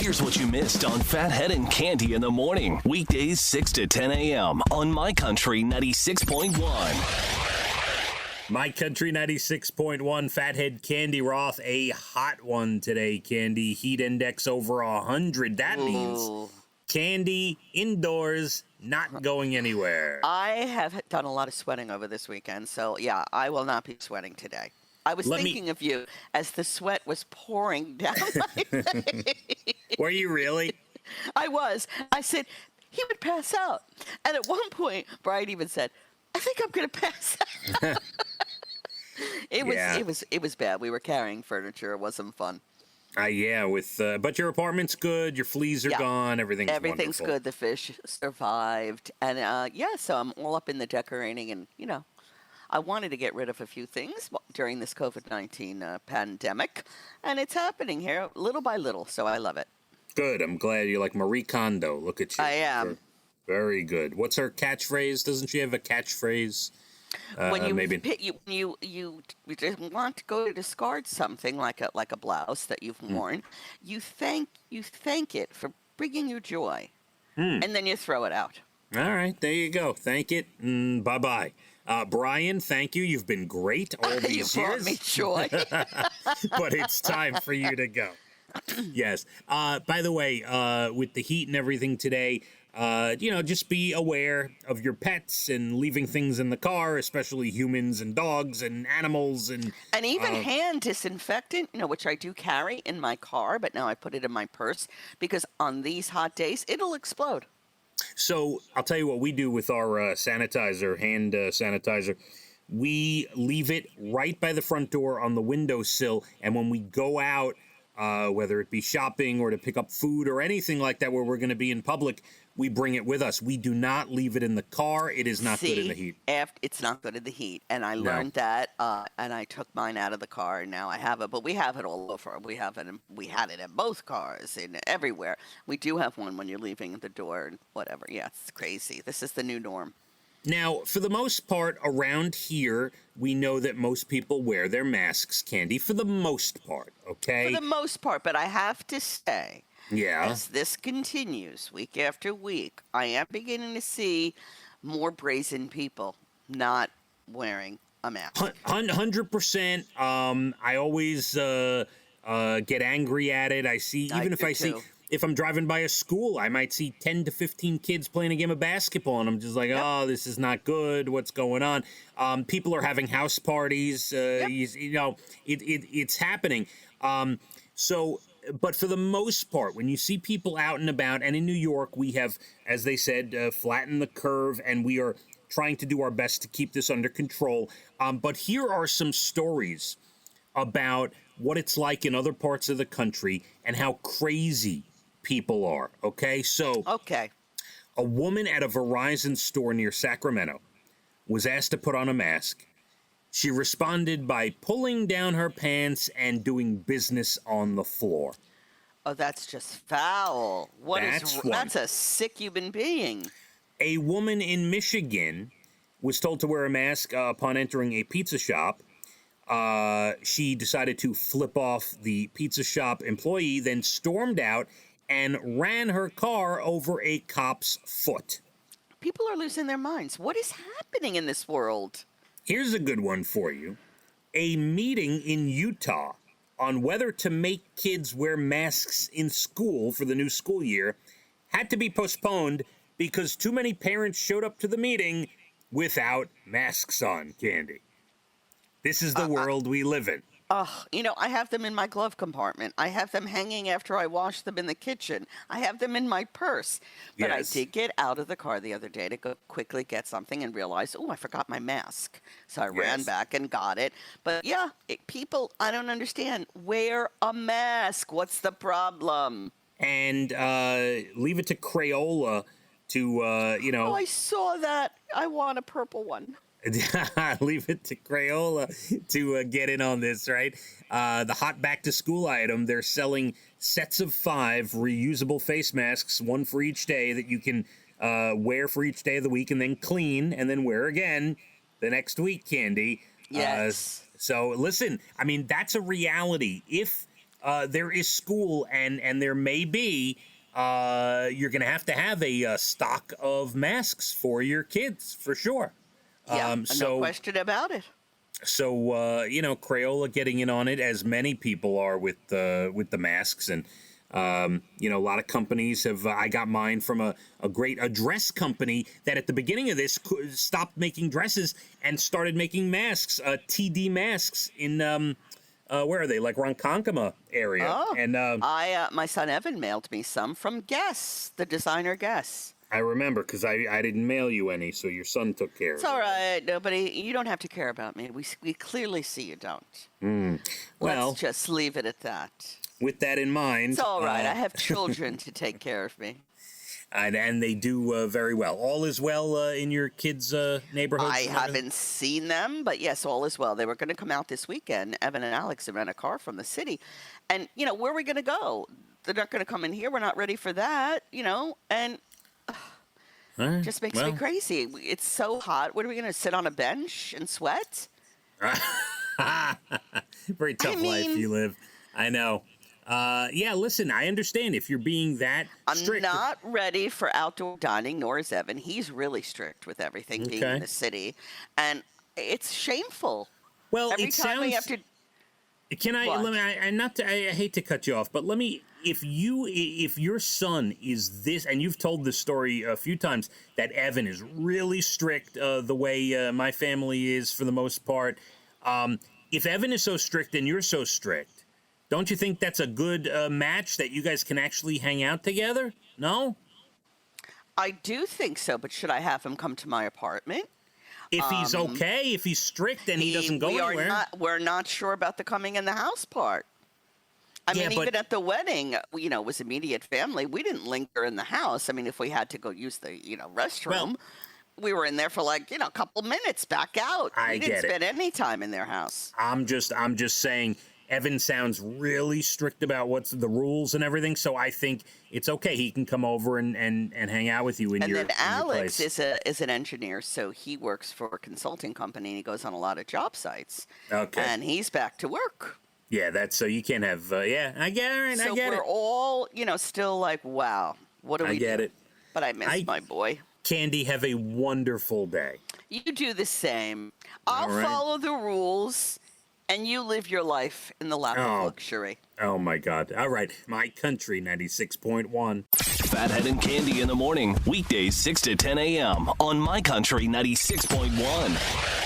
Here's what you missed on Phathead and Cande in the morning. Weekdays 6 to 10 a.m. on My Country 96.1. My Country 96.1, Phathead, Cande Roth, a hot one today, Cande. Heat index over 100. That means Cande indoors, not going anywhere. I have done a lot of sweating over this weekend, so yeah, I will not be sweating today. I was thinking of you as the sweat was pouring down my face. Were you really? I was. I said, he would pass out. And at one point, Brian even said, I think I'm going to pass out. It was bad. We were carrying furniture. It wasn't fun. But your apartment's good. Your fleas are gone. Everything's wonderful. Good. The fish survived. And so I'm all up in the decorating and, I wanted to get rid of a few things during this COVID-19 pandemic, and it's happening here little by little, so I love it. Good. I'm glad you're like Marie Kondo. Look at you. I am. Very good. What's her catchphrase? Doesn't she have a catchphrase? When you just want to go to discard something like a blouse that you've worn, you thank it for bringing you joy, and then you throw it out. All right, there you go. Thank it. Bye-bye. Brian, thank you. You've been great all these years. You brought me joy. But it's time for you to go. Yes. By the way, with the heat and everything today, just be aware of your pets and leaving things in the car, especially humans and dogs and animals. And even hand disinfectant, which I do carry in my car, but now I put it in my purse because on these hot days, it'll explode. So I'll tell you what we do with our sanitizer, hand sanitizer. We leave it right by the front door on the windowsill, and when we go out, whether it be shopping or to pick up food or anything like that where we're going to be in public, we bring it with us. We do not leave it in the car. It is not good in the heat. It's not good in the heat, and I learned that, and I took mine out of the car, and now I have it. But we have it all over. We had it in both cars and everywhere. We do have one when you're leaving the door and whatever. Yeah, it's crazy. This is the new norm. Now, for the most part, around here, we know that most people wear their masks, Cande, for the most part, okay? For the most part, but I have to say, yeah, as this continues week after week, I am beginning to see more brazen people not wearing a mask. 100%. I always get angry at it. If I'm driving by a school, I might see 10 to 15 kids playing a game of basketball, and I'm just like, oh, this is not good. What's going on? People are having house parties. It's happening. But for the most part, when you see people out and about, and in New York, we have, as they said, flattened the curve, and we are trying to do our best to keep this under control. But here are some stories about what it's like in other parts of the country and how crazy people are, okay? So, a woman at a Verizon store near Sacramento was asked to put on a mask. She responded by pulling down her pants and doing business on the floor. Oh, that's just foul. That's a sick human being. A woman in Michigan was told to wear a mask upon entering a pizza shop. She decided to flip off the pizza shop employee, then stormed out and ran her car over a cop's foot. People are losing their minds. What is happening in this world? Here's a good one for you. A meeting in Utah on whether to make kids wear masks in school for the new school year had to be postponed because too many parents showed up to the meeting without masks on, Cande. This is the world we live in. I have them in my glove compartment. I have them hanging after I wash them in the kitchen. I have them in my purse. But I did get out of the car the other day to go quickly get something and realize, I forgot my mask. So I ran back and got it. But people, I don't understand. Wear a mask. What's the problem? And leave it to Crayola to, Oh, I saw that. I want a purple one. Leave it to Crayola to get in on this, right? The hot back-to-school item, they're selling sets of 5 reusable face masks, one for each day that you can wear for each day of the week and then clean and then wear again the next week, Cande. Yes. So listen, I mean, that's a reality. If there is school, and there may be you're going to have a stock of masks for your kids for sure. Yeah, no question about it. So Crayola getting in on it, as many people are with the masks, and a lot of companies have. I got mine from a dress company that at the beginning of this stopped making dresses and started making masks, TD masks in where are they? Like Ronkonkoma area. Oh, and my son Evan mailed me some from Guess, the designer Guess. I remember because I didn't mail you any, so your son took care of it. It's all right. Nobody, you don't have to care about me. We clearly see you don't. Well, let's just leave it at that. With that in mind, it's all right. I have children to take care of me. And they do very well. All is well in your kids' neighborhood? I haven't seen them, but yes, all is well. They were going to come out this weekend, Evan and Alex, and rent a car from the city. And, where are we going to go? They're not going to come in here. We're not ready for that, and just makes me crazy. It's so hot. What are we going to sit on a bench and sweat? Very tough life you live. I know. Listen, I understand if you're being that strict. I'm not ready for outdoor dining, nor is Evan. He's really strict with everything being in the city, and it's shameful. Well, every time we have to. Can I? What? Let me. I hate to cut you off, but let me. If your son is this, and you've told this story a few times, that Evan is really strict, the way my family is for the most part. If Evan is so strict and you're so strict. Don't you think that's a good match that you guys can actually hang out together? No? I do think so, but should I have him come to my apartment? If he's okay, if he's strict and he doesn't go anywhere. We're not sure about the coming in the house part. I mean, even at the wedding, it was immediate family. We didn't linger in the house. I mean, if we had to go use the, restroom, we were in there for a couple minutes, back out. We didn't spend any time in their house. I'm just saying, Evan sounds really strict about what's the rules and everything, so I think it's okay. He can come over and hang out with you in your place. And then Alex is an engineer, so he works for a consulting company, and he goes on a lot of job sites. Okay. And he's back to work. Yeah, that's so you can't have. I get it. I get it. So we're all, still like, wow, what do we do? I get it. But I miss my boy. Cande, have a wonderful day. You do the same. I'll follow the rules. And you live your life in the lap of luxury. Oh, my God. All right. My Country 96.1. Phathead and Cande in the morning. Weekdays 6 to 10 a.m. on My Country 96.1.